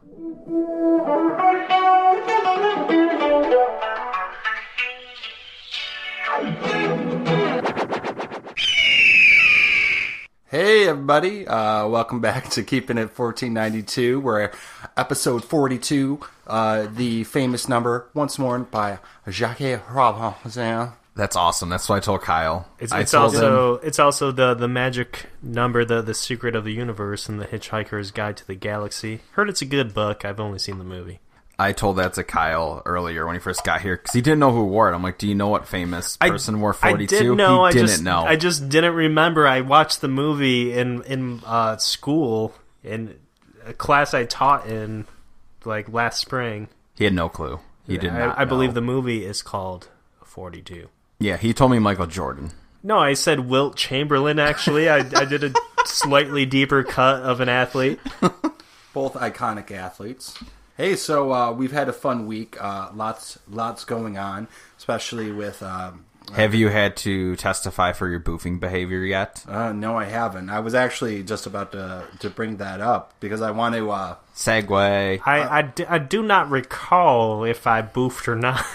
Hey everybody, welcome back to Keeping It 1492. We're at episode 42, the famous number, once more by Jacques Robinson. That's awesome. That's what I told Kyle. It's also the magic number, the secret of the universe, and the Hitchhiker's Guide to the Galaxy. Heard it's a good book. I've only seen the movie. I told that to Kyle earlier when he first got here because he didn't know who wore it. I'm like, do you know what famous person wore 42? I did know. He didn't know. I just didn't remember. I watched the movie in school in a class I taught in like last spring. He had no clue. He did not. I believe the movie is called 42. Yeah, he told me Michael Jordan. No, I said Wilt Chamberlain. Actually, I did a slightly deeper cut of an athlete. Both iconic athletes. Hey, so we've had a fun week. Lots going on, especially with... Have you had to testify for your boofing behavior yet? No, I haven't. I was actually just about to bring that up because I want to... Segue. I do not recall if I boofed or not.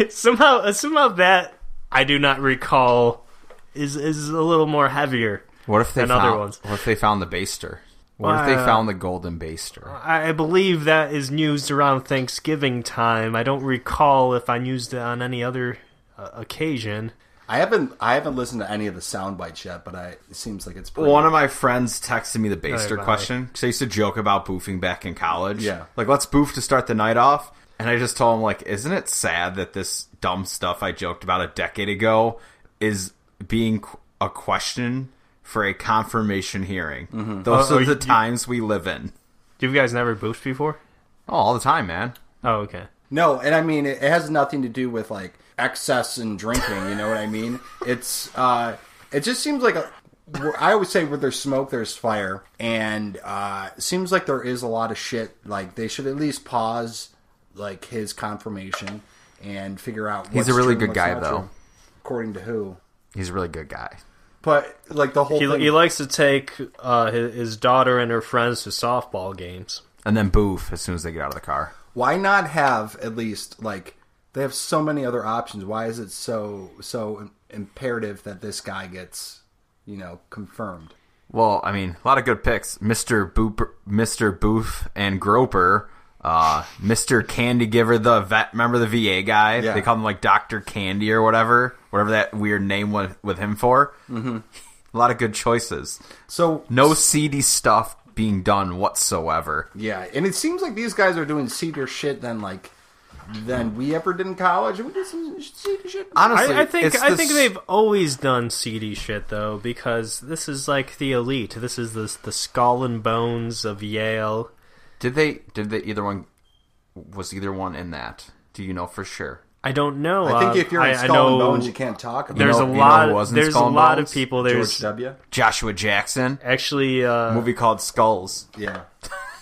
somehow that I do not recall is a little more heavier than other ones. What if they found the baster? What if they found the golden baster? I believe that is used around Thanksgiving time. I don't recall if I used it on any other occasion. I haven't listened to any of the sound bites yet, but it seems like it's pretty... One of my friends texted me the baster question because I used to joke about boofing back in college. Yeah. Like, let's boof to start the night off. And I just told him, like, isn't it sad that this dumb stuff I joked about a decade ago is being a question for a confirmation hearing? Mm-hmm. Those are the times we live in. You guys never boofed before? Oh, all the time, man. Oh, okay. No, and I mean, it has nothing to do with, like, excess and drinking, you know what I mean? It's, it just seems like, I always say where there's smoke, there's fire, and it seems like there is a lot of shit, like, they should at least pause, like, his confirmation and figure out what's He's a really true good and what's guy, not though. true. According to who? He's a really good guy. But, like, the whole thing... He likes to take his daughter and her friends to softball games. And then boof as soon as they get out of the car. Why not have, at least, like... They have so many other options. Why is it so imperative that this guy gets, confirmed? Well, I mean, a lot of good picks. Mr. Boof and Groper... Mr. Candy Giver, the vet, remember the VA guy? Yeah. They call him like Dr. Candy or whatever that weird name with him for. Mm-hmm. A lot of good choices. So no seedy stuff being done whatsoever. Yeah, and it seems like these guys are doing seedier shit than we ever did in college. We did some seedy shit. Honestly, I think they've always done seedy shit though, because this is like the elite. This is the skull and bones of Yale. Did either one in that? Do you know for sure? I don't know. I think if you're in Skull and Bones, you can't talk about it. There's a lot of people. There's George W. Joshua Jackson. Actually, a movie called Skulls. Yeah.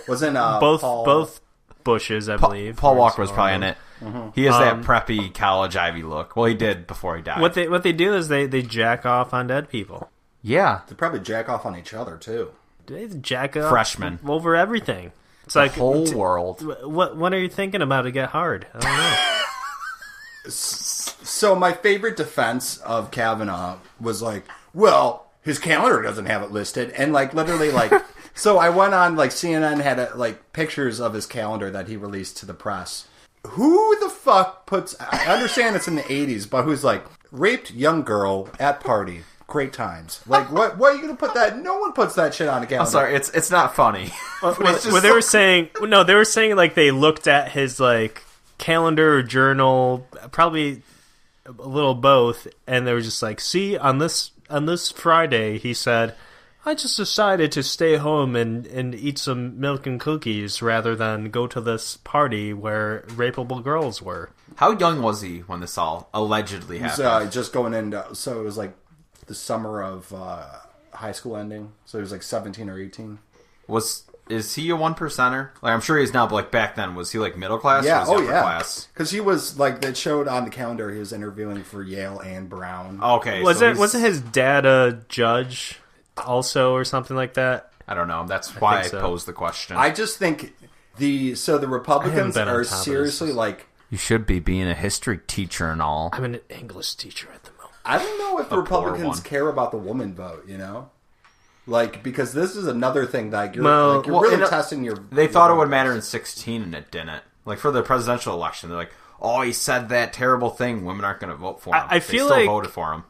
Wasn't both Bushes, I believe. Paul Walker was probably in it. Mm-hmm. He has that preppy college Ivy look. Well, he did before he died. What they do is they jack off on dead people. Yeah. They probably jack off on each other, too. They jack off freshmen over everything. It's the like whole world. What are you thinking about to get hard? I don't know. So my favorite defense of Kavanaugh was like, well, his calendar doesn't have it listed, and literally so I went on CNN had pictures of his calendar that he released to the press. Who the fuck puts? I understand it's in the 80s, but who's raped young girl at party? Great times. Why are you going to put that? No one puts that shit on a calendar. I'm sorry, it's not funny. They were saying they looked at his calendar or journal, probably a little both, and they were just see, on this Friday, he said, I just decided to stay home and eat some milk and cookies rather than go to this party where rapeable girls were. How young was he when this all allegedly happened? He was just going into, so it was the summer of high school ending, so he was 17 or 18. Is he a one percenter? I'm sure he's now, but back then, was he middle class? Yeah, or was he upper class? Because he was that showed on the calendar he was interviewing for Yale and Brown. Okay, wasn't his dad a judge also or something like that? I don't know. That's why I think so. posed the question. I just think the Republicans been on are top of seriously this. like. You should be being a history teacher and all. I'm an English teacher at the moment. I don't know if the A poor Republicans one. care about the woman vote. Like because this is another thing that you're Well, really testing your. They thought it would matter in 16 and it didn't. Like for the presidential election, they're like, "Oh, he said that terrible thing. Women aren't going to vote for him." I feel they still like- voted for him.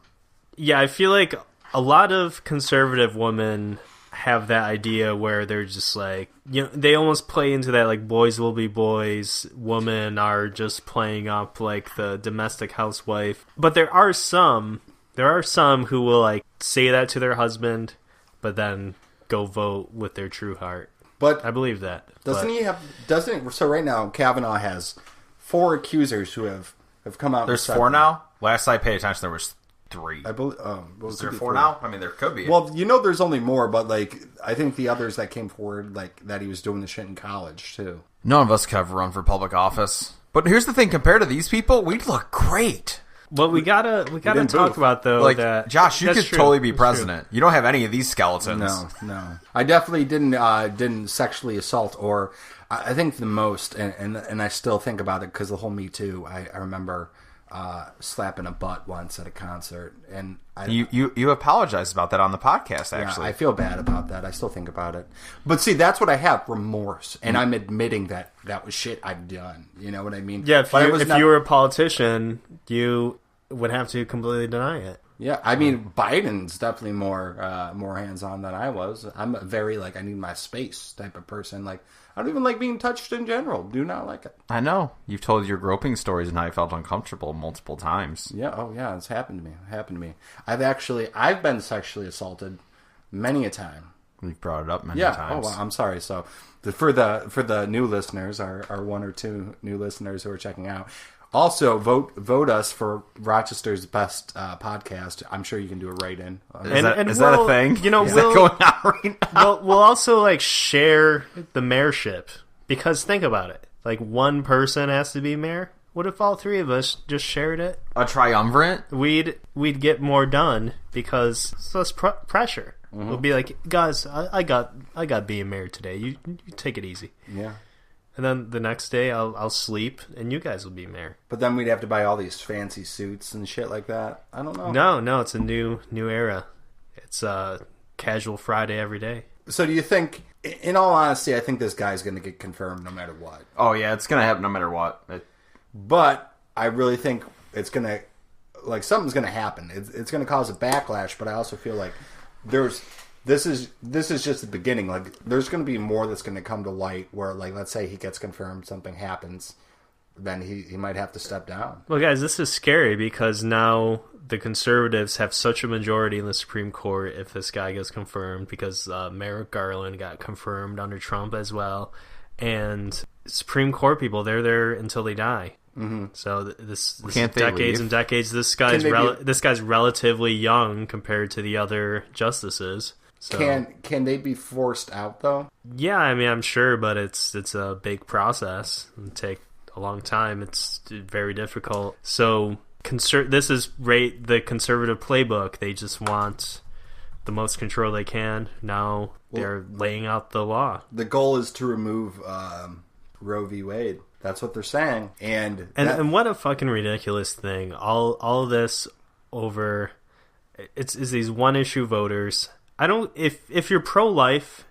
Yeah, I feel like a lot of conservative women have that idea where they're just like, they almost play into that like boys will be boys, women are just playing up like the domestic housewife. But there are some who will like say that to their husband, but then go vote with their true heart. But I believe that. doesn't he have? Doesn't so right now Kavanaugh has 4 accusers who have come out. There's and said- 4 now. Last I paid attention, there was 3. I believe. Is there 4 now? I mean, there could be. Well, there's only more, but like I think the others that came forward, like that he was doing the shit in college too. none of us could ever run for public office. But here's the thing: compared to these people, we'd look great. What we gotta didn't talk move. about though, Like that Josh, you that's could true. totally be That's true. president. You don't have any of these skeletons. No. I definitely didn't sexually assault, or I think the most, and I still think about it because the whole Me Too. I remember slapping a butt once at a concert, and You apologized about that on the podcast. Actually, I feel bad about that. I still think about it. But see, that's what I have, remorse. And I'm admitting that was shit I've done. You know what I mean? Yeah, But if you were a politician, you would have to completely deny it. Yeah, I mean, Biden's definitely more hands-on than I was. I'm a very, I need my space type of person. Like, I don't even like being touched in general. Do not like it. I know you've told your groping stories and how you felt uncomfortable multiple times. Yeah, oh yeah, it's happened to me. I've been sexually assaulted many a time. We've brought it up many Yeah. times. Oh, well, I'm sorry. So, for the new listeners, our 1 or 2 new listeners who are checking out, also vote us for Rochester's best podcast. I'm sure you can do a write-in. Is that a thing? You know, is that going on right now? we'll also share the mayorship, because think about it. One person has to be mayor. What if all 3 of us just shared it? A triumvirate? We'd get more done because it's less pressure. Mm-hmm. We'll be like, guys, I got being mayor today. You take it easy. Yeah. And then the next day I'll sleep and you guys will be mayor. But then we'd have to buy all these fancy suits and shit like that. I don't know. No, it's a new era. It's casual Friday every day. So do you think, in all honesty, I think this guy's going to get confirmed no matter what. Oh yeah, it's gonna happen no matter what. But I really think it's going to, something's going to happen. It's going to cause a backlash, but I also feel like this is just the beginning. There's going to be more that's going to come to light where, let's say he gets confirmed, something happens, then he might have to step down. Well, guys, this is scary because now the conservatives have such a majority in the Supreme Court if this guy gets confirmed, because Merrick Garland got confirmed under Trump as well. And Supreme Court people, they're there until they die. Mm-hmm. So this Can't they decades leave? and decades. This guy's relatively young compared to the other justices. So, Can they be forced out though? yeah, I mean, I'm sure, but it's a big process. It'll take a long time. It's very difficult. So this is the conservative playbook. They just want the most control they can. Now they're laying out the law. The goal is to remove Roe v. Wade. That's what they're saying. And what a fucking ridiculous thing. All of this over it's these one issue voters. I don't if you're pro-life,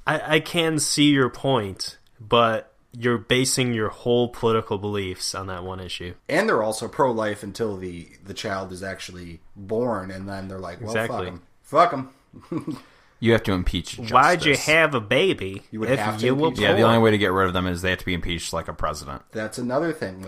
I can see your point, but you're basing your whole political beliefs on that one issue. And they're also pro-life until the child is actually born, and then they're like, well, Exactly. fuck them. You have to impeach justice. Why'd you have a baby? You would if have to you were impeach- Yeah, the poor? only way to get rid of them is they have to be impeached like a president. That's another thing.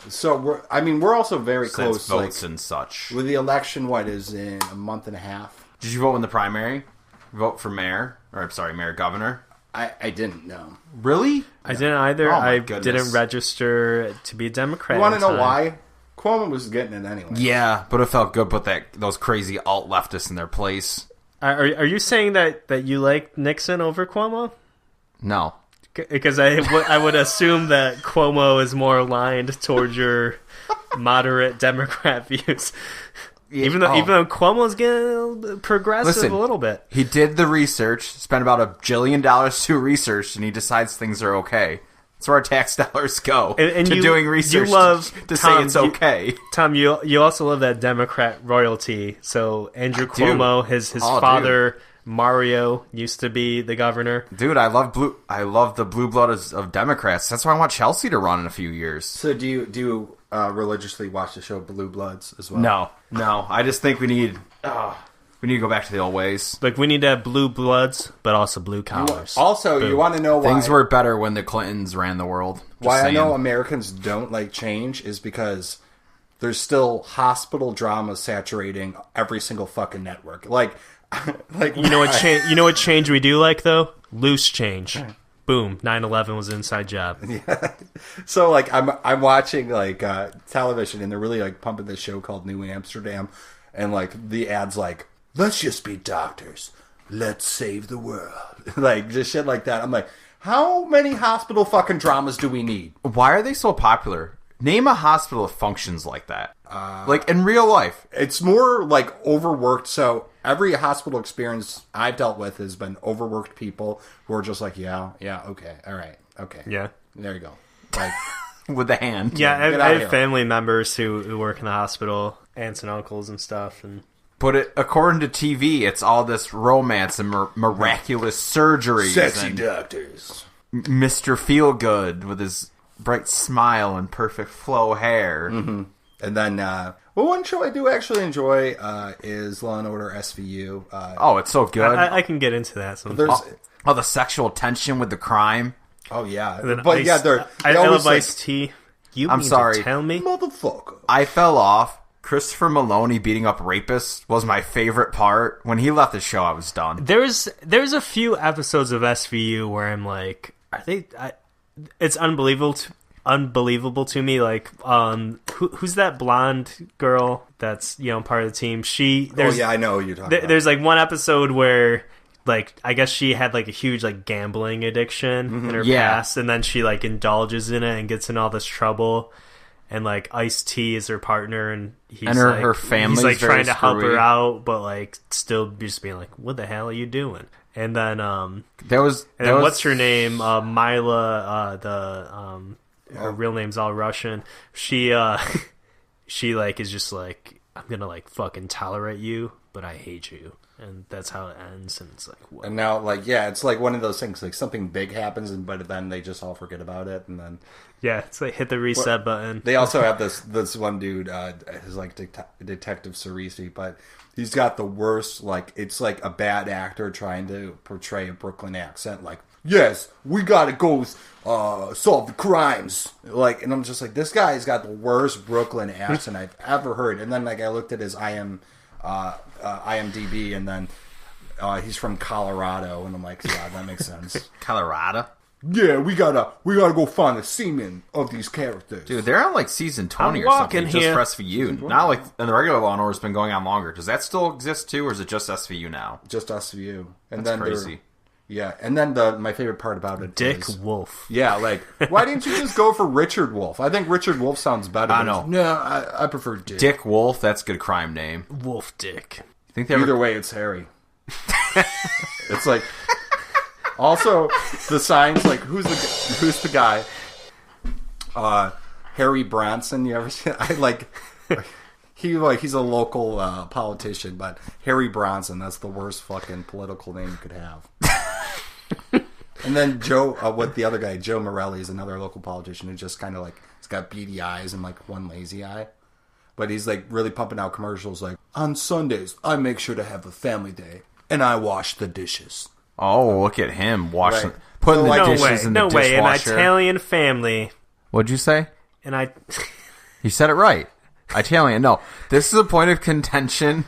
So we're also very Since close. votes and such. With the election, what is in a month and a half? Did you vote in the primary? Vote for mayor? Or, I'm sorry, mayor governor? I didn't know. Really? I didn't either. Oh, my I goodness. didn't register to be a Democrat. You want to in know time. why? Cuomo was getting it anyway. Yeah, but it felt good to put those crazy alt-leftists in their place. Are you saying that you like Nixon over Cuomo? No. Because I would assume that Cuomo is more aligned towards your moderate Democrat views. Even though Cuomo's getting progressive a little bit. He did the research, spent about $1 billion to research, and he decides things are okay. That's where our tax dollars go doing research to say it's okay. Tom, you also love that Democrat royalty. So Andrew Cuomo, his father Mario used to be the governor. Dude, I love the blue blood of Democrats. That's why I want Chelsea to run in a few years. So do you religiously watch the show Blue Bloods as well? No. I just think we need to go back to the old ways. Like, we need to have blue bloods, but also blue collars. You want to know why things were better when the Clintons ran the world. I know Americans don't like change is because there's still hospital drama saturating every single fucking network. Like you know what change we do like though? Loose change. Boom, 9/11 was an inside job. Yeah. So like I'm watching like television, and they're really like pumping this show called New Amsterdam, and like the ads like, let's just be doctors, let's save the world, like just shit like that. I'm like, how many hospital fucking dramas do we need? Why are they so popular? Name a hospital that functions like that. Like in real life. It's more like overworked. So every hospital experience I've dealt with has been overworked people who are just like, yeah, okay, all right, okay. Yeah. There you go. Like with the hand. Yeah, I have family members who work in the hospital, aunts and uncles and stuff. But according to TV, it's all this romance and miraculous surgeries. Sexy and doctors. Mr. Feelgood with his bright smile and perfect flow hair. Mm-hmm. And then, one show I do actually enjoy is Law & Order SVU. It's so good. I can get into that sometimes. The sexual tension with the crime. Oh, yeah. But I love Ice-T. I'm sorry. To tell me? Motherfucker. I fell off. Christopher Maloney beating up rapists was my favorite part. When he left the show, I was done. There's a few episodes of SVU where I'm like, it's unbelievable to me. Like, who's that blonde girl that's part of the team? I know who you're talking about. There's like one episode where, like, I guess she had like a huge like gambling addiction in her past, and then she like indulges in it and gets in all this trouble. And like Ice-T is her partner, and her family's he's like trying to help screwy. her out, but like still just being like, "What the hell are you doing?" And then what's her name? Mila. Her real name's all Russian. She like is just like, I'm gonna like fucking tolerate you, but I hate you, and that's how it ends. And it's like, what? And now like it's like one of those things, like something big happens, but then they just all forget about it, and then it's like hit the reset button. They also have this one dude, is like Detective Cerisi, but he's got the worst, like, it's like a bad actor trying to portray a Brooklyn accent, like, yes, we gotta go solve the crimes, like, and I'm just like, this guy's got the worst Brooklyn accent I've ever heard. And then like I looked at his IMDb, and then he's from Colorado, and I'm like, yeah, that makes sense. Colorado? Yeah, we gotta go find the semen of these characters. Dude, they're on like season 20 or something just for SVU. Not like, and the regular Law and Order's been going on longer. Does that still exist too, or is it just SVU now? Just SVU. And That's then crazy. Yeah, and then my favorite part about it Dick is... Wolf. Yeah, like, why didn't you just go for Richard Wolf? I think Richard Wolf sounds better. I know. No, I prefer Dick. Dick Wolf, that's a good crime name. Wolf Dick. Think Either way, it's Harry. It's like... Also, the signs, like, who's the guy? Harry Bronson, you ever see? He's a local politician, but Harry Bronson, that's the worst fucking political name you could have. And then Joe Morelli is another local politician who just kind of like, he's got beady eyes and like one lazy eye. But he's like really pumping out commercials like, on Sundays, I make sure to have a family day and I wash the dishes. Oh, look at him putting So, the like, dishes in the dishwasher. An Italian family. What'd you say? And You said it right. Italian. No, this is a point of contention.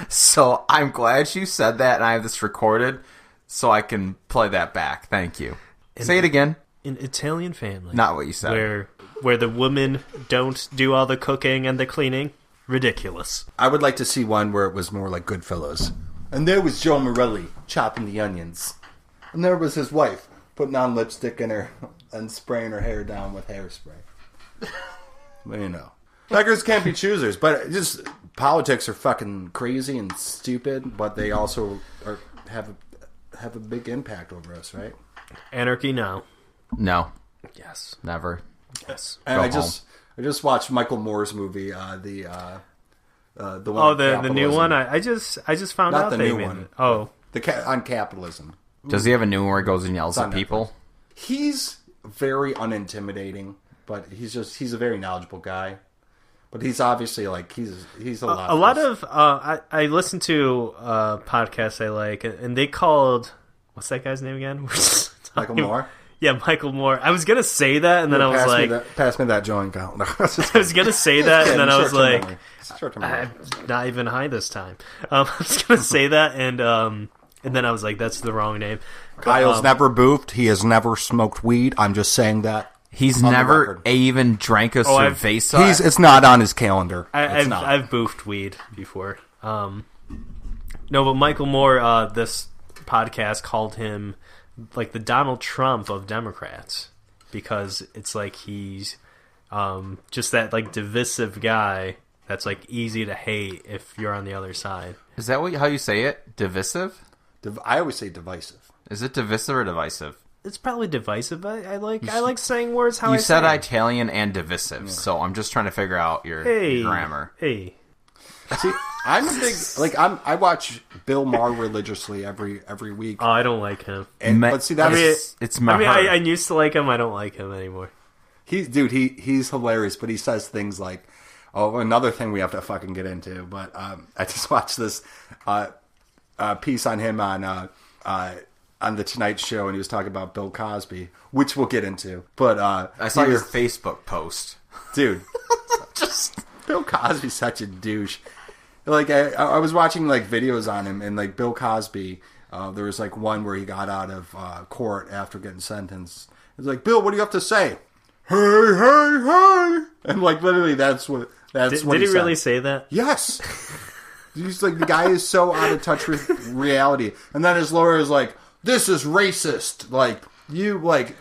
So I'm glad you said that, and I have this recorded, so I can play that back. Thank you. Say it again. An Italian family. Not what you said. Where the women don't do all the cooking and the cleaning. Ridiculous. I would like to see one where it was more like Goodfellas. And there was Joe Morelli chopping the onions. And there was his wife putting on lipstick in her and spraying her hair down with hairspray. Well, you know. Beggars can't be choosers, but just politics are fucking crazy and stupid, but they also have a big impact over us, right? Anarchy now. No. Yes. Never. Yes. And I just watched Michael Moore's movie, the one. Oh, the new one. I just found Not out the they new made one. it. Oh, on capitalism. Does he have a new one where he goes and yells It's on at people? He's very unintimidating, but he's a very knowledgeable guy. But he's obviously like he's a lot. a lot of I listen to podcasts I like, and they called what's that guy's name again? Michael Moore. Yeah, Michael Moore. I was gonna say that, and then I was like, "Pass me that joint, Kyle." No, I was gonna say that, and then I was like, Short-term memory. I'm not even high this time. I was gonna say that, and then I was like, that's the wrong name. Kyle's never boofed. He has never smoked weed. I'm just saying that. He's On the never record. even drank a cerveza. It's not on his calendar. I've boofed weed before. No, but Michael Moore, this podcast called him like the Donald Trump of Democrats, because it's like he's just that like divisive guy that's like easy to hate if you're on the other side. Is that how you say it? Divisive? I always say divisive. Is it divisive or divisive? It's probably divisive. I like saying words how You I said say Italian and divisive, so I'm just trying to figure out your grammar. Hey, See, I'm a big I watch Bill Maher religiously every week. oh, I don't like him. But see, that's It's I mean, Maher. I used to like him. I don't like him anymore. he's hilarious, but he says things like, "Oh, another thing we have to fucking get into." But I just watched this piece on him on the Tonight Show, and he was talking about Bill Cosby, which we'll get into. But I saw your Facebook post. dude. Just Bill Cosby's such a douche. Like I was watching like videos on him, and like Bill Cosby, there was like one where he got out of court after getting sentenced. It's like, Bill, what do you have to say? Hey, hey, hey! And like literally, that's what Did he said. really say that? Yes. He's like, the guy is so out of touch with reality. And then his lawyer is like, this is racist. Like, you, like,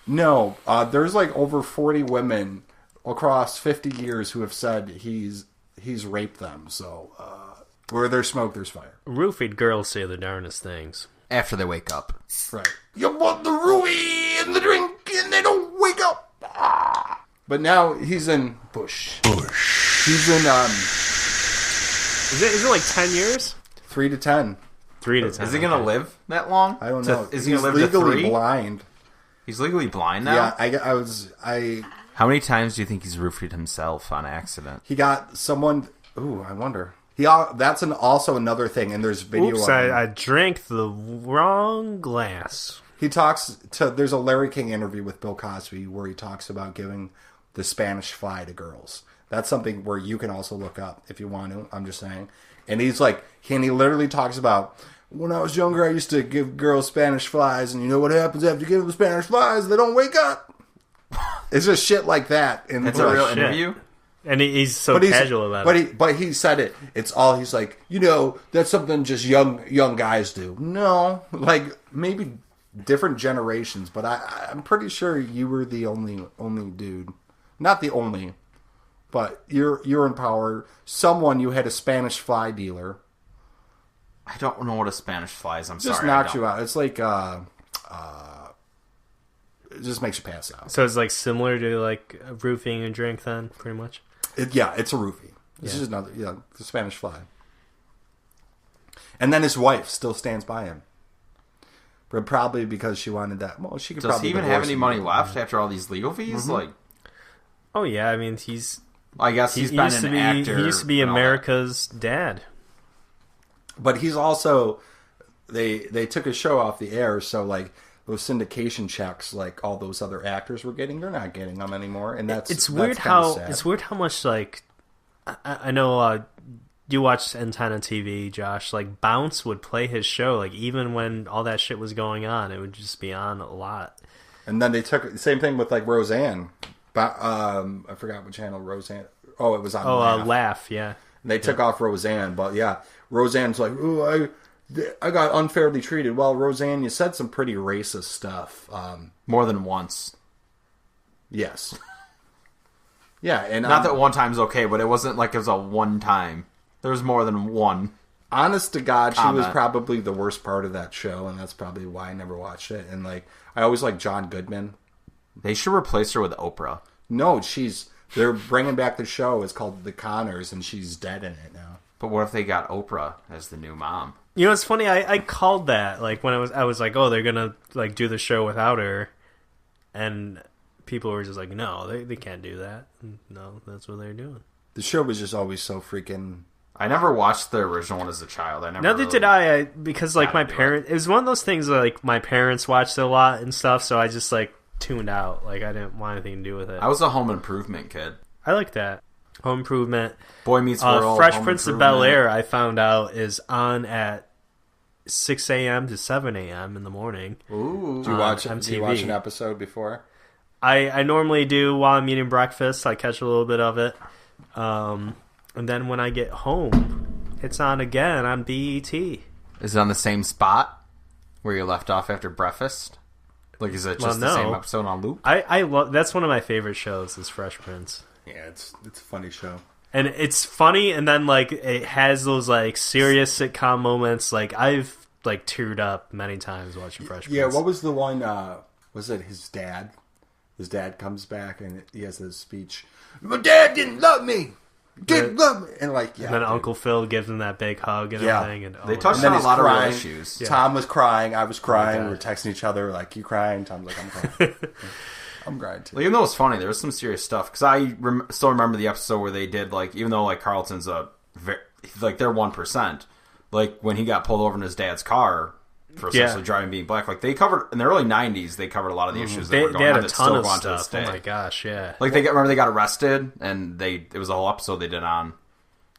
no. There's like over 40 women across 50 years who have said he's raped them. So, where there's smoke, there's fire. Roofied girls say the darndest things. After they wake up. Right. You want the roofie and the drink and they don't wake up. Ah. But now he's in Bush. He's in, Is it like 10 years? 3 to 10. 3 to 10. Is he going to live that long? I don't know. Is he He's going to live to legally 3? blind. He's legally blind now? Yeah, How many times do you think he's roofied himself on accident? he got someone. Ooh, I wonder. That's also another thing, and there's video. Oops, of him. I drank the wrong glass. He talks to. There's a Larry King interview with Bill Cosby where he talks about giving the Spanish fly to girls. That's something where you can also look up if you want to. I'm just saying. And he's like, he literally talks about, when I was younger, I used to give girls Spanish flies, and you know what happens after you give them Spanish flies? They don't wake up. It's just shit like that. And It's a real shit. interview? And he's so casual about it. But he said it. It's all, he's like, that's something just young guys do. No, like maybe different generations, but I'm pretty sure you were the only dude. Not the only, but you're in power. You had a Spanish fly dealer. I don't know what a Spanish fly is. I'm Just sorry. knocks you out. It's like it just makes you pass out. So it's like similar to like roofing a drink then, pretty much? It's a roofie. This is another, the Spanish fly. And then his wife still stands by him. But probably because she wanted that. Well, she could Does probably he even divorce have any him. money left after all these legal fees? Like, Oh yeah, I mean I guess he's been an actor. He used to be and all that. America's dad. But he's also, they took his show off the air, so like those syndication checks, like all those other actors were getting, they're not getting them anymore, and that's weird kinda how sad. it's weird how much like I know you watch Antenna TV, Josh. Like Bounce would play his show, like even when all that shit was going on, it would just be on a lot. And then they took the same thing with like Roseanne. I forgot what channel Roseanne. Oh, it was on. Laugh, yeah. And they took off Roseanne, but yeah, Roseanne's like, "Oh, I got unfairly treated." Well, Roseanne, you said some pretty racist stuff. More than once. Yes. Yeah, and Not that one time's okay, but it wasn't like it was a one time. There was more than one. Honest to God, she was comment. probably the worst part of that show, and that's probably why I never watched it. And like, I always liked John Goodman. They should replace her with Oprah. No, they're bringing back the show. It's called The Connors, and she's dead in it now. But what if they got Oprah as the new mom? You know, it's funny. I called that like when I was like, oh, they're gonna like do the show without her, and people were just like, no, they can't do that. No, that's what they're doing. The show was just always so freaking. I never watched the original one as a child. Neither did I, because like my parents, it was one of those things that, like my parents watched a lot and stuff, so I just like tuned out. Like I didn't want anything to do with it. I was a Home Improvement kid. I like that. Home Improvement. Boy Meets World. Fresh Home Prince of Improvement. Bel-Air, I found out, is on at 6 a.m. to 7 a.m. in the morning. Ooh. Did you watch MTV. an episode before? I normally do while I'm eating breakfast. I catch a little bit of it. And then when I get home, it's on again on BET. Is it on the same spot where you left off after breakfast? Like, is it just the same episode on loop? I love. That's one of my favorite shows is Fresh Prince. Yeah, it's a funny show. And it's funny, and then like it has those like serious sitcom moments. Like I've like teared up many times watching Fresh Prince. Yeah, what was the one? Was it his dad? His dad comes back and he has this speech. My dad didn't love me. Didn't love me. And like, yeah. And then dude. Uncle Phil gives him that big hug and everything. And They my touched God. on a he's lot of real crying. issues. Yeah. Tom was crying. I was crying. God. We were texting each other like, "You crying?" Tom's like, "I'm crying." I'm crying too. Well, even though it's funny, there was some serious stuff. Because I still remember the episode where they did, like, even though, like, Carlton's like, they're 1%. Like, when he got pulled over in his dad's car for essentially driving being black, like, they covered, in the early 90s, they covered a lot of the issues that were They going had on a that ton still of go on to this stuff. day. Oh my gosh, yeah. Like, remember they got arrested, and it was a whole episode they did on.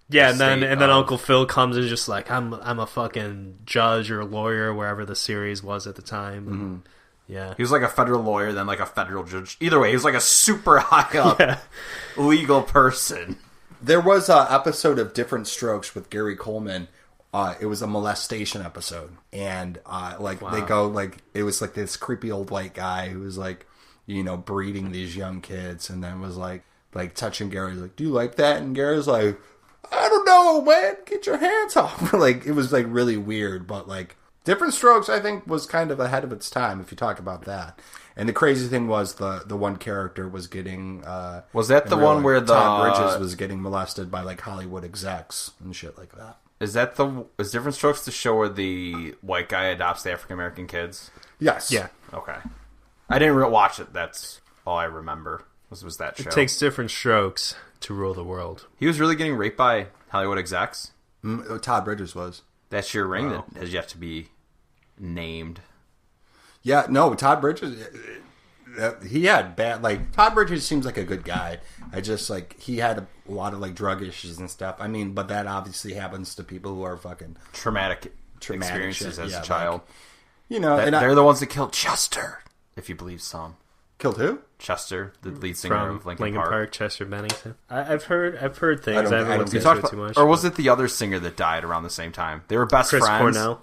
Yeah, and then Uncle Phil comes and just like I'm a fucking judge or lawyer wherever the series was at the time. And, yeah, He was like a federal lawyer, then like a federal judge. Either way, he was like a super high up legal person. There was an episode of Different Strokes with Gary Coleman. It was a molestation episode, and they go like it was like this creepy old white guy who was like, breeding these young kids, and then was like touching Gary, like, "Do you like that?" And Gary's like, "I don't know, man. Get your hands off." Like, it was like really weird, but like Different Strokes, I think, was kind of ahead of its time if you talk about that. And the crazy thing was the one character was getting Was that the one where Todd Bridges was getting molested by like Hollywood execs and shit like that. Is Different Strokes the show where the white guy adopts the African American kids? Yes. yeah. Okay. I didn't watch it. That's all I remember. Was that show? It takes different strokes to rule the world. He was really getting raped by Hollywood execs? Todd Bridges was. That's your ring that has yet to be named. Yeah, no, Todd Bridges, he had bad, like, Todd Bridges seems like a good guy. I just, like, he had a lot of, like, drug issues and stuff. I mean, but that obviously happens to people who are fucking... Traumatic experiences shit, as yeah, a child. Like, They're the ones that killed Chester, if you believe some. Killed who? Chester, the lead singer From of Linkin Park. Chester Bennington. I've heard things. I haven't looked You into talked it about, too much. or was it the other singer that died around the same time? They were best Chris friends. Cornell?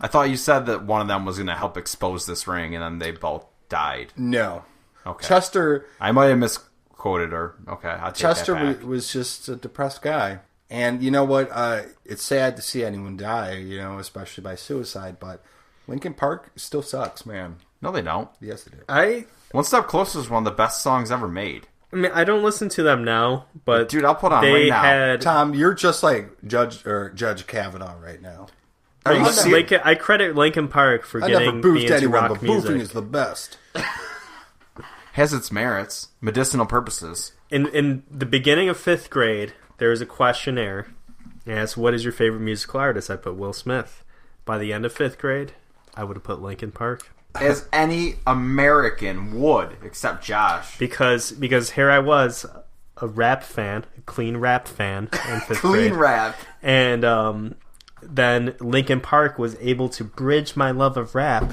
I thought you said that one of them was going to help expose this ring, and then they both died. No. Okay. Chester... I might have misquoted her. Okay, I'll take Chester that back. was just a depressed guy. And you know what? It's sad to see anyone die, especially by suicide, but Linkin Park still sucks, man. No, they don't. Yes, they do. One Step Closer is one of the best songs ever made. I mean, I don't listen to them now, but Dude, I'll put on they right now. had Tom, you're just like Judge Kavanaugh right now. Are you serious? I credit Linkin Park for I never getting me boofed into anyone, rock but music. boofing is the best. Has its merits, medicinal purposes. In the beginning of 5th grade, there was a questionnaire. It asked, "What is your favorite musical artist?" I put Will Smith. By the end of 5th grade, I would have put Linkin Park. As any American would, except Josh. Because here I was, a rap fan, a clean rap fan in 5th Clean grade. rap. And then Linkin Park was able to bridge my love of rap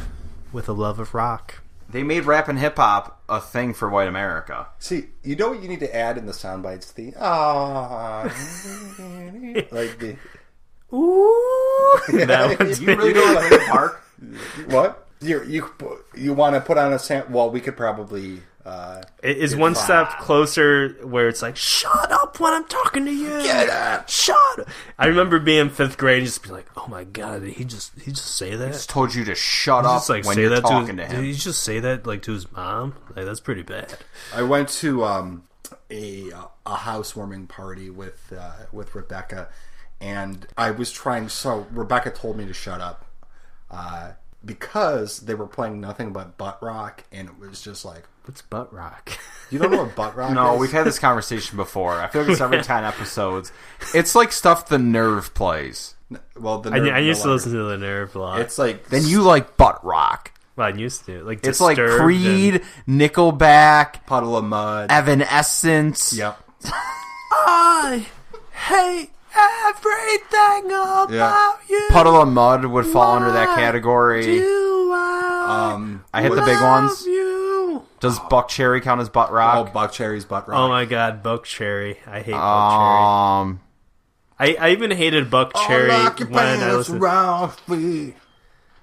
with a love of rock. They made rap and hip hop a thing for white America. See, you know what you need to add in the sound bites? The like the Ooh, that one's You really don't like Linkin Park? what? You want to put on a sample? Well, we could probably It is one step closer where it's like, shut up when I'm talking to you. Get up. Shut up. I remember being in 5th grade and just be like, oh my god, did he just say that? He just told you to shut He up just, like, when say you're that talking to Did him. he just say that like to his mom? Like, that's pretty bad. I went to a housewarming party with Rebecca, and I was trying. So Rebecca told me to shut up because they were playing nothing but butt rock, and it was just like, What's butt rock? you don't know what butt rock No, is? we've had this conversation before. I feel like it's every 10 episodes. It's like stuff the Nerve plays. Well, the I used to listen to the Nerve a lot. It's like Then you like butt rock. Well, I used to. Like, It's like Disturbed Creed, Nickelback, Puddle of Mud. Evanescence. Yep. I hate everything about you. Puddle of Mud would fall under that category. I hit the big ones. You. Does Buck Cherry count as butt Oh, rock? Buck Cherry's butt rock. Oh my god, Buck Cherry. I hate Buck Cherry. I even hated Buck Cherry when I listened.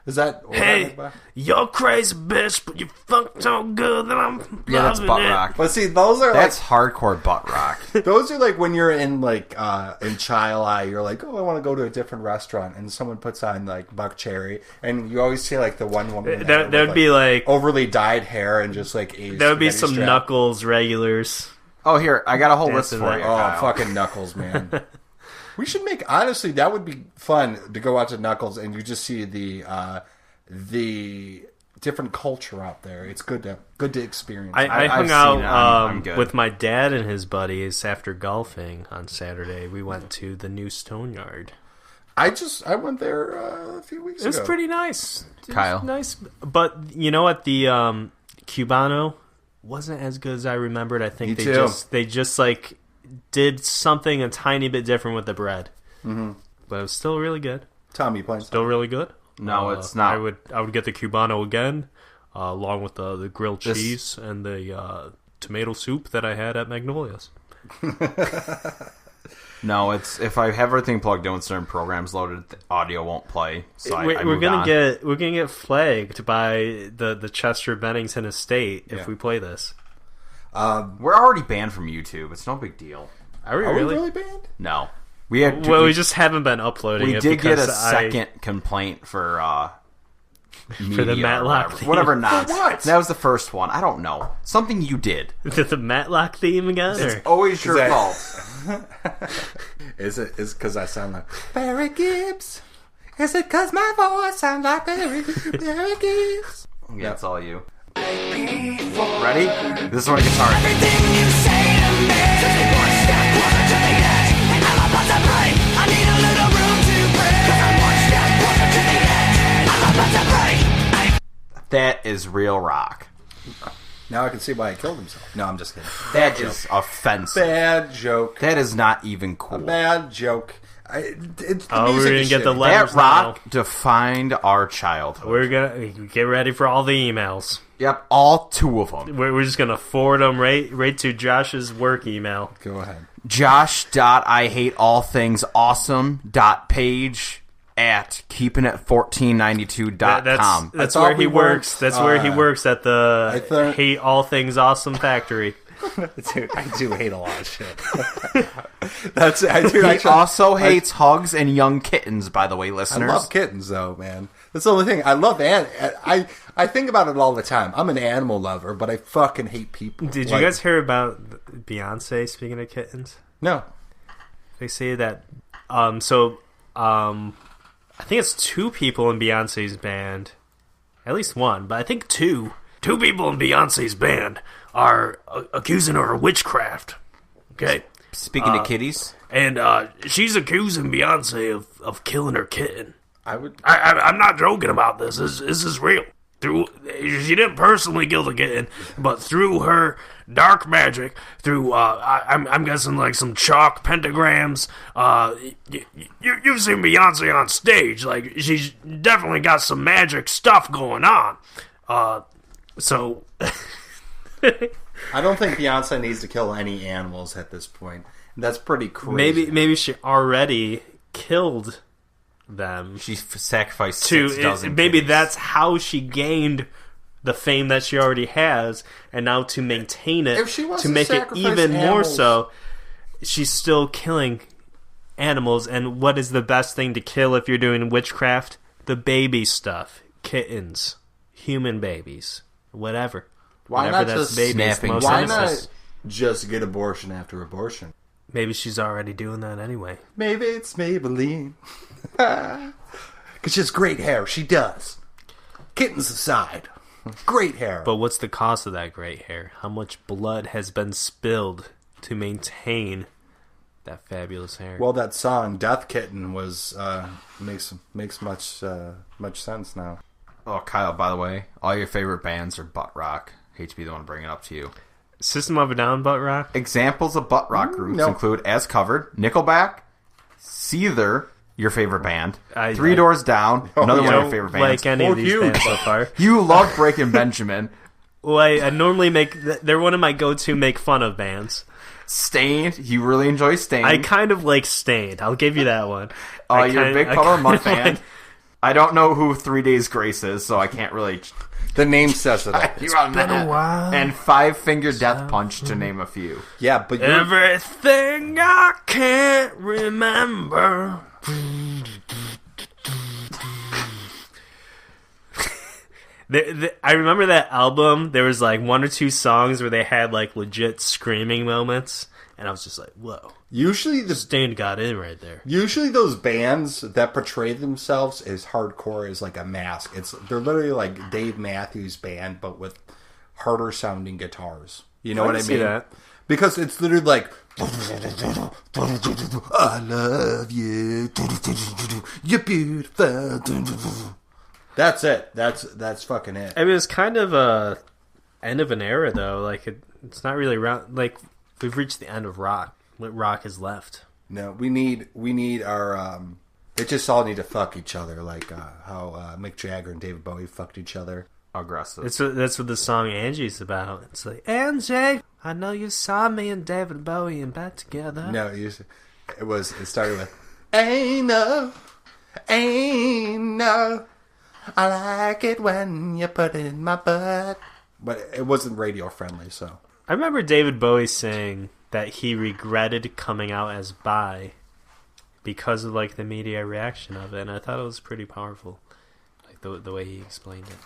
Is that? Hey, you're crazy bitch, but you fucked so good that I'm Yeah, that's loving butt it. rock. But see, those are That's hardcore butt rock. those are like when you're in like in Chile, you're like, oh, I want to go to a different restaurant, and someone puts on like Buck Cherry, and you always see like the one woman That would be like overly dyed hair and just like a that would be spaghetti some strap. Knuckles regulars. Oh, here, I got a whole list Dancing for like- you. Oh, Kyle. fucking Knuckles, man. We should make, honestly, that would be fun to go out to Knuckles and you just see the different culture out there. It's good to experience. I I've hung seen out it. I'm good. with my dad and his buddies after golfing on Saturday. We went to the new Stone Yard. I went there a few weeks It was ago. pretty nice. It was Kyle. nice. But you know what? The Cubano wasn't as good as I remembered. I think Me they too. just like did something a tiny bit different with the bread. Mm-hmm. But it was still really good. Tom, you playing? Still really good. No, it's not. I would get the Cubano again, along with the grilled cheese and the tomato soup that I had at Magnolia's. No, it's if I have everything plugged in with certain programs loaded, the audio won't play. So I We're move gonna on. get flagged by the Chester Bennington estate if we play this. We're already banned from YouTube. It's no big deal. Are we Are we really? really banned? No, we had. Well, we just haven't been uploading we it did get a because second complaint for media the or Matlock theme. whatever nonsense. what? That was the first one. I don't know. Something you did. the Matlock theme again. Or? Always your that- fault. Is because I sound like Barry Gibbs? Is it because my voice sounds like Barry Gibbs? Yeah, that's all you. Ready? This is when it gets hard. Everything you say to me is one step closer to the edge, and I'm about to break. I need a little room to breathe, 'cause I'm one step closer to the edge, and I'm about to break. That is real rock. Now I can see why he killed himself. No, I'm just kidding. That is offensive. Bad joke. That is not even cool. Bad joke. It's the Oh, we're music gonna is get the shitty. letters That rock now. defined our childhood. We're gonna get ready for all the emails. Yep, all two of them. We're just gonna forward them right to Josh's work email. Go ahead. Josh.IHateAllThings.awesome.page at keepingit1492.com. That's thought where he we works. worked, That's where he works at the I thought- Hate All Things Awesome factory. Dude, I do hate a lot of shit. That's I do. He Actually, also hates hugs and young kittens, by the way, I listeners. love kittens, though, man. That's the only thing. I love I think about it all the time. I'm an animal lover, but I fucking hate people. Did Like, you guys hear about Beyonce? Speaking of kittens, No. they say that. I think it's 2 people in Beyonce's band, at least one, but I think 2 people in Beyonce's band are accusing her of witchcraft. Okay. Speaking of kitties, And she's accusing Beyonce of killing her kitten. I would. I'm not joking about this. This is real. She didn't personally kill the kitten, but through her dark magic, through I'm guessing like some chalk pentagrams. You've seen Beyonce on stage. Like, she's definitely got some magic stuff going on. So. I don't think Beyonce needs to kill any animals at this point. That's pretty crazy. Maybe she already killed them. she sacrificed To 6 dozen maybe kitties. that's how she gained the fame that she already has, and now to maintain it, If she wants to to make it sacrifice even more animals- so, she's still killing animals. And what is the best thing to kill if you're doing witchcraft? The baby stuff. Kittens. Human babies. Whatever. Why Whatever not that's just babies, snapping most Why innocent. not just get abortion after abortion? Maybe she's already doing that anyway. Maybe it's Maybelline. Because she has great hair. She does. Kittens aside. Great hair. But what's the cost of that great hair? How much blood has been spilled to maintain that fabulous hair? Well, that song "Death Kitten" was makes much sense now. Oh, Kyle, by the way, all your favorite bands are butt rock. Hate to be the one to bring it up to you. System of a Down butt rock? Examples of butt rock groups no. include As Covered, Nickelback, Seether, your favorite band, I- Three Doors Down, another one of your favorite bands. Like any of Fuck these you. bands so far. You love Breaking Benjamin. Well, I normally they're one of my go-to make fun of bands. Stained, you really enjoy Stained. I kind of like Stained. I'll give you that one. You're a big I Puddle of Mud kind of fan. like- I don't know who 3 Days Grace is, so I can't really... The name says it all. It's been a while. And Five Finger Death Punch, to name a few. Yeah, but you're, Everything I can't remember. I remember that album. There was like 1 or 2 songs where they had like legit screaming moments, and I was just like, "Whoa!" usually Stained got in right there. Usually those bands that portray themselves as hardcore is like a mask. They're literally like Dave Matthews Band, but with harder sounding guitars. You know I what can I see mean? that. Because it's literally like I love you. You're beautiful. That's it. That's fucking it. I mean, it's kind of a end of an era, though. Like it's not really around. Like we've reached the end of rock. What rock is left? No, we need our they just all need to fuck each other like how Mick Jagger and David Bowie fucked each other. Aggressive. That's what the song Angie's about. It's like, Angie, I know you saw me and David Bowie in bed together. No, it started with ain't no, I like it when you put it in my butt. But it wasn't radio friendly, so. I remember David Bowie saying that he regretted coming out as bi because of like the media reaction of it, and I thought it was pretty powerful, like the way he explained it.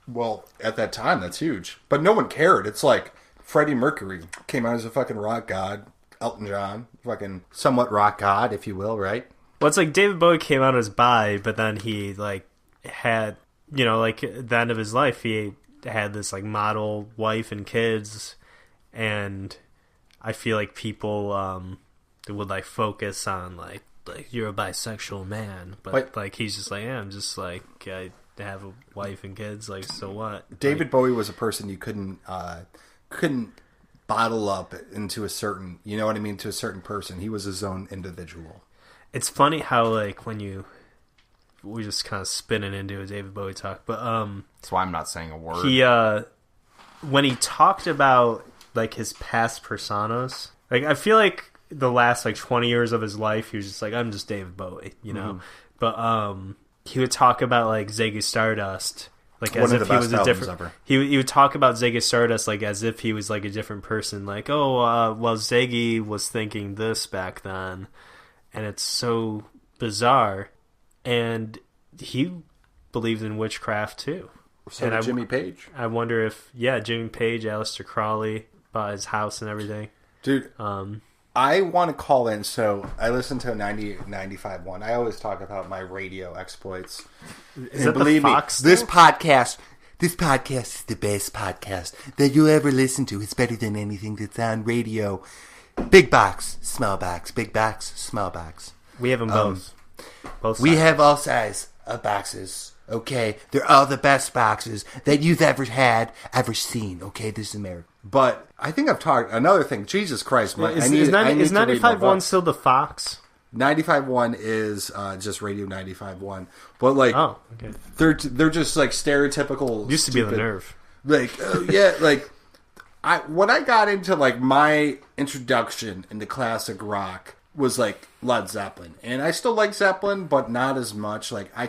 Well, at that time, that's huge. But no one cared. It's like Freddie Mercury came out as a fucking rock god. Elton John, fucking somewhat rock god, if you will, right? Well, it's like David Bowie came out as bi, but then he like had, you know, like at the end of his life, he had this like model wife and kids, and I feel like people would like focus on like you're a bisexual man, but like he's just like, yeah, I'm just like I have a wife and kids, like so what? David Bowie was a person you couldn't bottle up into a certain, you know what I mean, to a certain person. He was his own individual. It's funny how like we're just kind of spinning into a David Bowie talk, but That's why I'm not saying a word. he when he talked about like his past personas, like I feel like the last like 20 years of his life he was just like, I'm just David Bowie, you know. But he would talk about like Ziggy Stardust like as One of if the he best was a albums different ever. he would talk about Ziggy Stardust like as if he was like a different person, like well Ziggy was thinking this back then, and it's so bizarre. And he believed in witchcraft too. So And did I- Jimmy Page. I wonder if, Jimmy Page, Aleister Crowley, bought his house and everything. Dude, I want to call in. So I listen to 95.1. I always talk about my radio exploits. Is that the Fox this still? podcast is the best podcast that you'll ever listen to. It's better than anything that's on radio. Big box, small box, big box, small box. We have them both. Both We sides. have all size of boxes. Okay, they're all the best boxes that you've ever seen. Okay, this is America. But I think I've talked another thing. Jesus Christ, Is I need to read my 95.1 books. still the Fox? 95.1 is just Radio 95.1. But like, Oh, okay. they're just like stereotypical. Used to be the stupid- Nerve. Like, yeah, like when I got into like my introduction into classic rock was like Led Zeppelin, and I still like Zeppelin, but not as much. Like I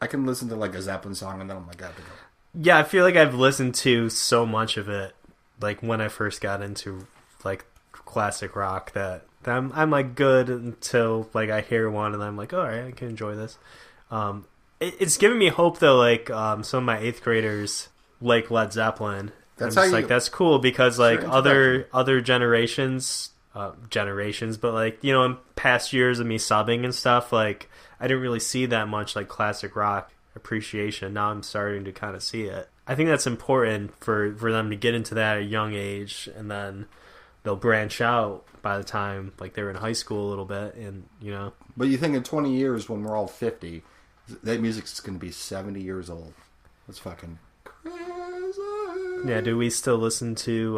I can listen to like a Zeppelin song and then I'm like, I have to go. Yeah, I feel like I've listened to so much of it, like when I first got into like classic rock, that I'm like good until like I hear one and I'm like, all right, I can enjoy this. It's giving me hope though. Like some of my 8th graders like Led Zeppelin. That's I'm just how you- like, that's cool because like Sure, other generations, but like, you know, in past years of me subbing and stuff, like I didn't really see that much like classic rock appreciation. Now I'm starting to kind of see it. I think that's important for them to get into that at a young age, and then they'll branch out by the time like they're in high school a little bit, and you know. But you think in 20 years when we're all 50, that music's going to be 70 years old. That's fucking crazy. Yeah, do we still listen to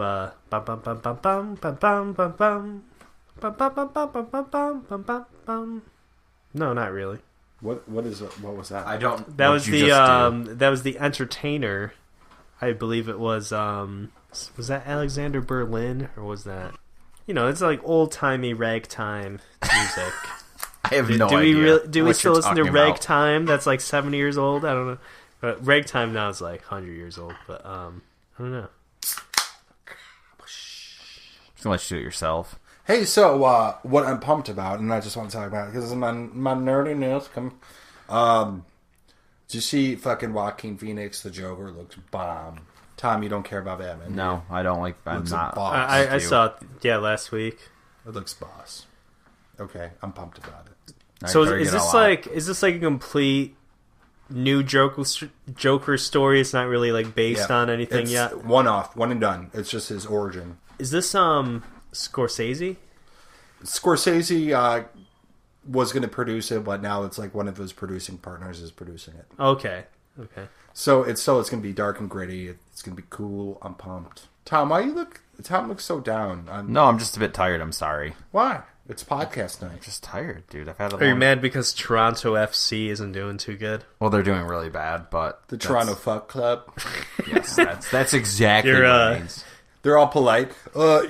bum bum bum bum bum bum bum bum bum bum bum bum bum bum bum bum bum bum? No, not really. What was that? I don't. That what'd was you the just do? that was the Entertainer. I believe it was that Alexander Berlin, or was that, you know, it's like old timey ragtime music. I have no do idea. do we what still you're listen to talking about. ragtime? That's like 70 years old. I don't know, but ragtime now is like 100 years old. But I don't know. Just gonna let you do it yourself. Hey, so what I'm pumped about, and I just want to talk about it because my nerdiness. Did you see fucking Joaquin Phoenix, the Joker, looks bomb. Tom, you don't care about Batman? No, I don't like. I'm Looks a not. boss. I you. saw it, last week. It looks boss. Okay, I'm pumped about it. I So better is get this all out. like a complete new Joker story? It's not really like based on anything it's yet. One off, one and done. It's just his origin. Is this Scorsese? Scorsese was going to produce it, but now it's like one of his producing partners is producing it. Okay. So it's going to be dark and gritty. It's going to be cool. I'm pumped. Tom, Tom looks so down. No, I'm just a bit tired. I'm sorry. Why? It's podcast night. Just tired, dude. I've had a Are you long... mad because Toronto FC isn't doing too good? Well, they're doing really bad, but The Toronto Fuck Club. Yes, that's exactly You're, what it means. They're all polite.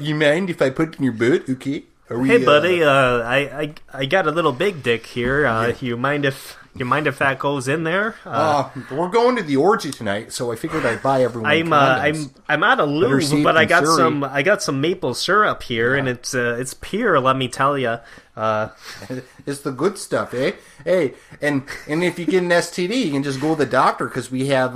You mind if I put it in your boot? Okay. Are we, Hey, buddy. I got a little big dick here. You mind if that goes in there? we're going to the orgy tonight, so I figured I'd buy everyone condoms. I'm out of Better lube, safe but I than sorry. got some maple syrup here, and it's pure. Let me tell you. It's the good stuff, eh? Hey, and if you get an STD, you can just go to the doctor because we have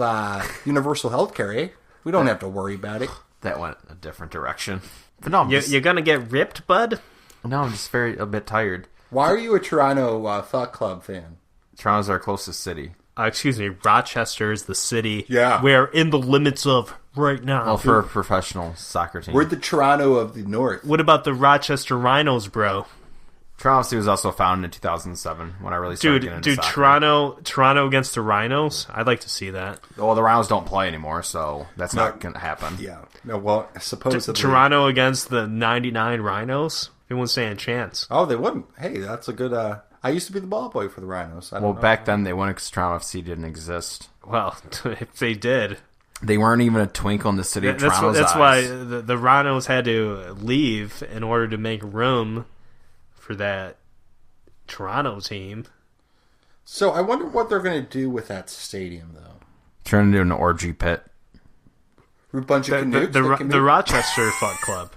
universal health care, eh? We don't have to worry about it. That went a different direction. But no, You're gonna get ripped, bud. no, I'm just a bit tired. Why are you a Toronto Fuck Club fan? Toronto's our closest city. Excuse me, Rochester is the city Yeah. we're in the limits of right now. Well, for a professional soccer team. We're the Toronto of the North. What about the Rochester Rhinos, bro? Toronto City was also founded in 2007 when I really started getting into soccer. Toronto against the Rhinos? I'd like to see that. Well, the Rhinos don't play anymore, so that's not going to happen. Yeah. No, well, supposedly. Toronto against the 99 Rhinos? They wouldn't stand a chance. Oh, they wouldn't. Hey, that's a good... I used to be the ball boy for the Rhinos. I don't Well, know. back then they wouldn't because Toronto FC didn't exist. Well, if they did. They weren't even a twinkle in the city of Toronto's That's eyes. why the Rhinos had to leave in order to make room for that Toronto team. So I wonder what they're going to do with that stadium, though. Turn into an orgy pit. A bunch of canoes. The Rochester Fuck Club.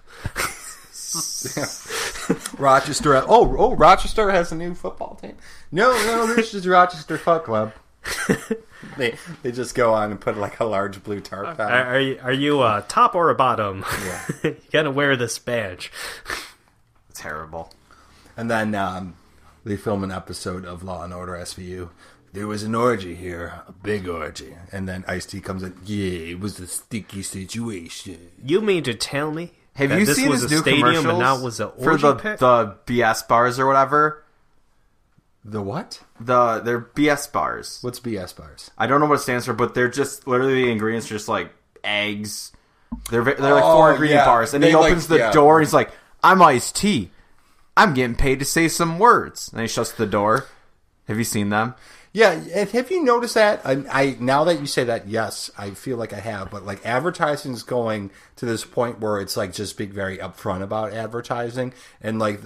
Rochester. Oh, Rochester has a new football team. No, this is Rochester Fuck Club. They just go on and put like a large blue tarp on. Are you a top or a bottom? Yeah. You gotta wear this badge. Terrible. And then they film an episode of Law and Order SVU. There was an orgy here, a big orgy. And then Ice-T comes in, yeah, it was a sticky situation. You mean to tell me Have that you this seen was his a new stadium commercials and now was an for orgy pit? the BS bars or whatever? The what? They're BS bars. What's BS bars? I don't know what it stands for, but they're just literally the ingredients, are just like eggs. They're like Oh, 4 ingredient yeah. bars, and They he opens the yeah. door and he's like, "I'm Ice-T. I'm getting paid to say some words." And he shuts the door. Have you seen them? Yeah, and have you noticed that? I now that you say that, yes, I feel like I have. But like advertising is going to this point where it's like just being very upfront about advertising, and like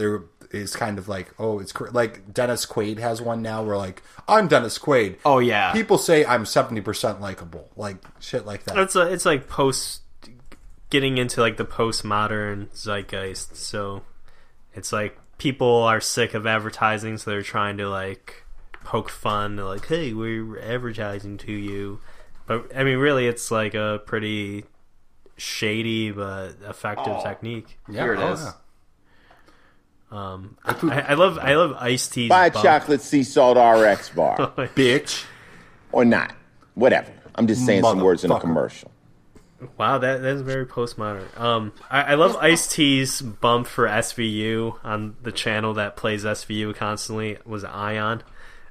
is kind of like, oh, it's like Dennis Quaid has one now where like, I'm Dennis Quaid. Oh, yeah. People say I'm 70% likable. Like, shit like that. It's like getting into like the postmodern zeitgeist. So it's like people are sick of advertising, so they're trying to like poke fun. They're like, hey, we're advertising to you. But I mean, really, it's like a pretty shady but effective technique. Yeah, Here it is. Yeah. I love Ice-T's Buy a bump. chocolate sea salt RX bar. Bitch. Or not. Whatever. I'm just saying some words in a Motherfucker. commercial. Wow, that's very postmodern. I love Ice-T's bump for SVU on the channel that plays SVU constantly. Was Ion.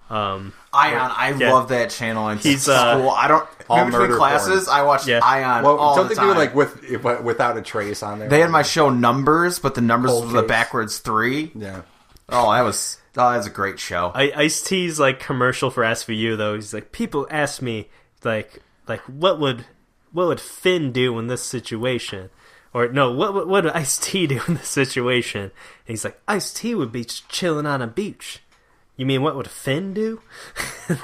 Ion, I love that channel in He's, school. I don't. all In between murder classes, porn. I watched Yeah. Ion Well, all don't the they time. do like without a trace on there? They had my show Numbers, but the numbers Cold was the case. backwards 3. Yeah. Oh, that's a great show. Ice-T's like commercial for SVU though. He's like, people ask me like what would Finn do in this situation? Or no, what would Ice-T do in this situation? And he's like, Ice-T would be chilling on a beach. You mean what would Finn do?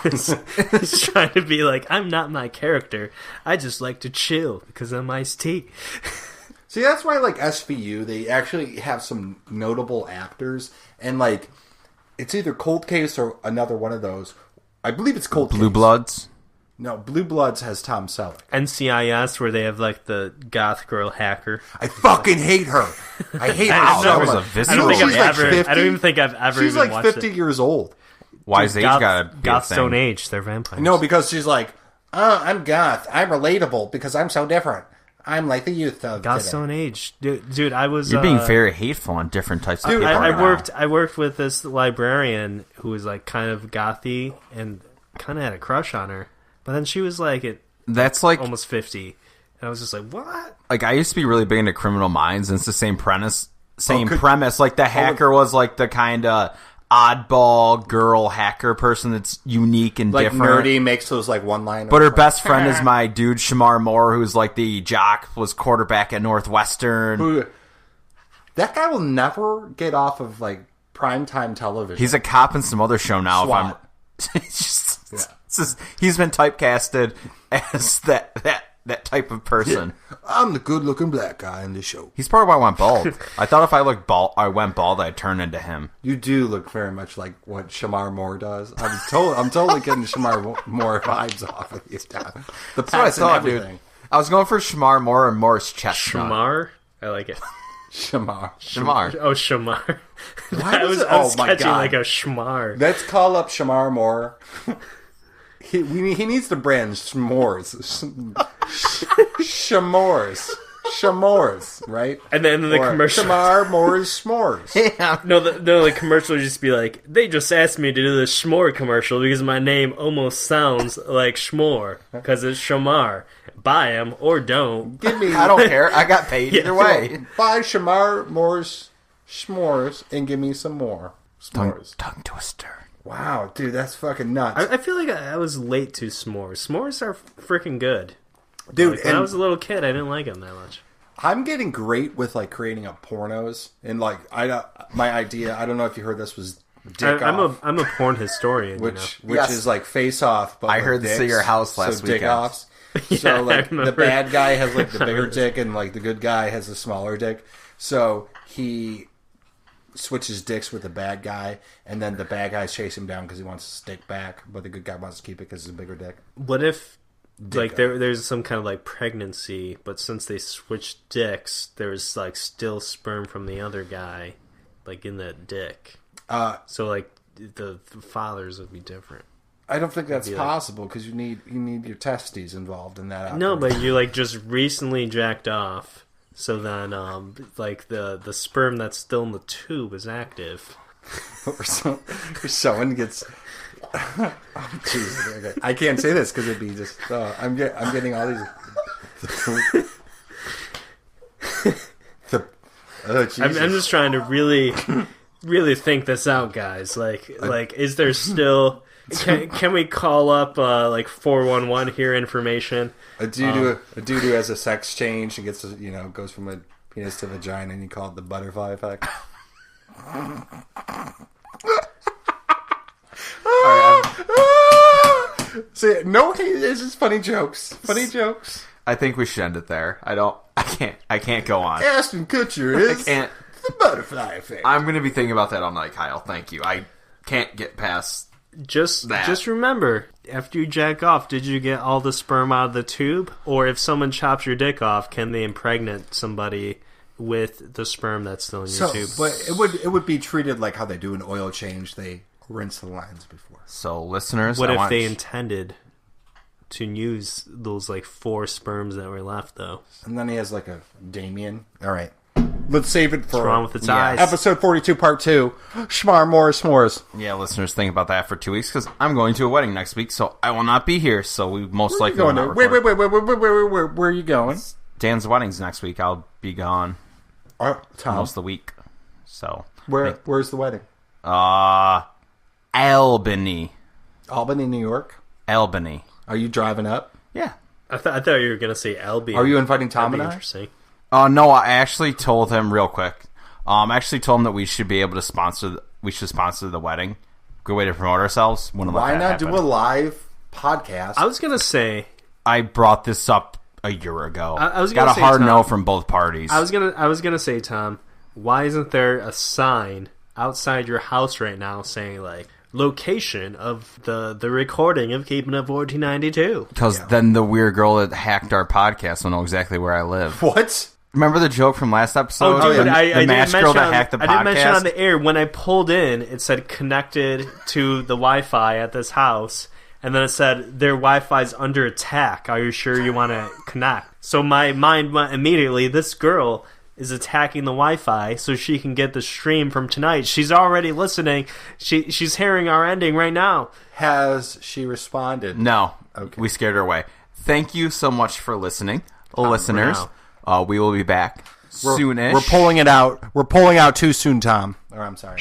He's trying to be like, I'm not my character. I just like to chill because I'm Ice-T. See, that's why, like, SVU, they actually have some notable actors, and, like, it's either Cold Case or another one of those. I believe it's Cold Case. Blue Bloods. No, Blue Bloods has Tom Selleck. NCIS, where they have like the goth girl hacker. I fucking hate her. I hate her I've so never- was a much. visceral I don't think She's I've like ever. 50? I don't even think I've ever She's even like watched 50 it. years old. Wise age gotta be a Goths thing. don't age. They're vampires. No, because she's like, oh, I'm goth. I'm relatable because I'm so different. I'm like the youth of Goths today. don't age, dude. I was. You're being very hateful on different types of Dude, people. I right now. worked with this librarian who was like kind of gothy and kind of had a crush on her, but then she was like That's like almost 50, and I was just like, what? like I used to be really big into Criminal Minds, and it's the same premise. could- Premise. Like the hacker was like the kind of oddball girl hacker person that's unique and Like different. nerdy makes those like one-liners. But her best friend is my dude Shemar Moore, who's like the jock, was quarterback at Northwestern. Who- that guy will never get off of like primetime television. He's a cop in some other show now. SWAT. If I'm, it's just- he's been typecasted as that type of person. I'm the good-looking black guy in the show. He's part of why I went bald. I thought if I went bald, I'd turn into him. You do look very much like what Shemar Moore does. I'm totally getting Shemar Moore vibes off of you. The That's what I pants and thought, everything. dude. I was going for Shemar Moore and Morris Chestnut. Shamar? I like it. Shemar. Shemar. Oh, Shamar. Why I was was, it- I was oh my catching God. like a Shmar. Let's call up Shemar Moore. He needs to brand S'mores. Shemars, right? And then the Or commercial. Shemar Moore's S'mores. No, the commercial would just be like, they just asked me to do the Schmore commercial because my name almost sounds like Schmore because it's Shamar. Buy 'em or don't. Give me I don't care. I got paid either way. buy Shemar Moore's S'mores and give me some more s'mores. Tongue twister. Wow, dude, that's fucking nuts. I feel like I was late to s'mores. S'mores are freaking good. Dude, Like, when and I was a little kid, I didn't like them that much. I'm getting great with like creating up pornos and like my idea. I don't know if you heard this was Dick Off, I'm a porn historian, which Yes. is like Face Off. But I with heard this at dicks. your house last so Dick weekend. Offs. Yeah, So like I the remember. bad guy has like the bigger dick and like the good guy has the smaller dick. So he switches dicks with the bad guy, and then the bad guys chase him down because he wants his dick back, but the good guy wants to keep it because it's a bigger dick. What if like there's some kind of like pregnancy, but since they switched dicks, there's like still sperm from the other guy, like in that dick. So like the fathers would be different. I don't think that's Be like- possible because you need your testes involved in that. No, but you like just recently jacked off, so then like the sperm that's still in the tube is active. or someone gets. Oh, Jesus, okay. I can't say this because it'd be just. I'm getting all these. I'm just trying to really think this out, guys. Like is there still? Can we call up like 411 hear information? a dude who has a sex change and gets goes from a penis to vagina, and you call it the butterfly effect. See, no, it's just funny jokes. Funny jokes. I think we should end it there. I can't go on. Ashton Kutcher is can't. the butterfly effect. I'm going to be thinking about that all night, Kyle. Thank you. I can't get past Just that. Remember, after you jack off, did you get all the sperm out of the tube? Or if someone chops your dick off, can they impregnate somebody with the sperm that's still in your tube? But it would be treated like how they do an oil change. They rinse the lines before. So, listeners, What if they intended to use those, 4 sperms that were left, though? And then he has a Damien. All right. Let's save it for What's wrong with its eyes? episode 42, part 2. Shemar Moore, Smores. Yeah, listeners, think about that for 2 weeks, because I'm going to a wedding next week, so I will not be here, so we most likely will not Wait, record. where are you going? Dan's wedding's next week. I'll be gone Tom, most of the week. So where's the wedding? Albany. Albany, New York? Albany. Are you driving up? Yeah. I thought you were going to say Albion. Are you inviting Tom That'd and be I? interesting. No, I actually told him real quick. I actually told him that we should be able to sponsor. We should sponsor the wedding. Good way to promote ourselves. Why not do a live podcast? I was going to say... I brought this up a year ago. I was got gonna a say, hard Tom, no from both parties. I was gonna say, Tom, why isn't there a sign outside your house right now saying location of the recording of Keeping Up 1492? Because then the weird girl that hacked our podcast will know exactly where I live. What? Remember the joke from last episode? Oh, dude, The I didn't match girl that hacked the podcast? I didn't mention on the air. When I pulled in, it said connected to the Wi-Fi at this house, and then it said their Wi-Fi's under attack. Are you sure you want to connect? So my mind went immediately, this girl is attacking the Wi-Fi so she can get the stream from tonight. She's already listening. She's hearing our ending right now. Has she responded? No. Okay. We scared her away. Thank you so much for listening, listeners. wow. We will be back soonish. We're pulling it out. We're pulling out too soon, Tom. Or I'm sorry.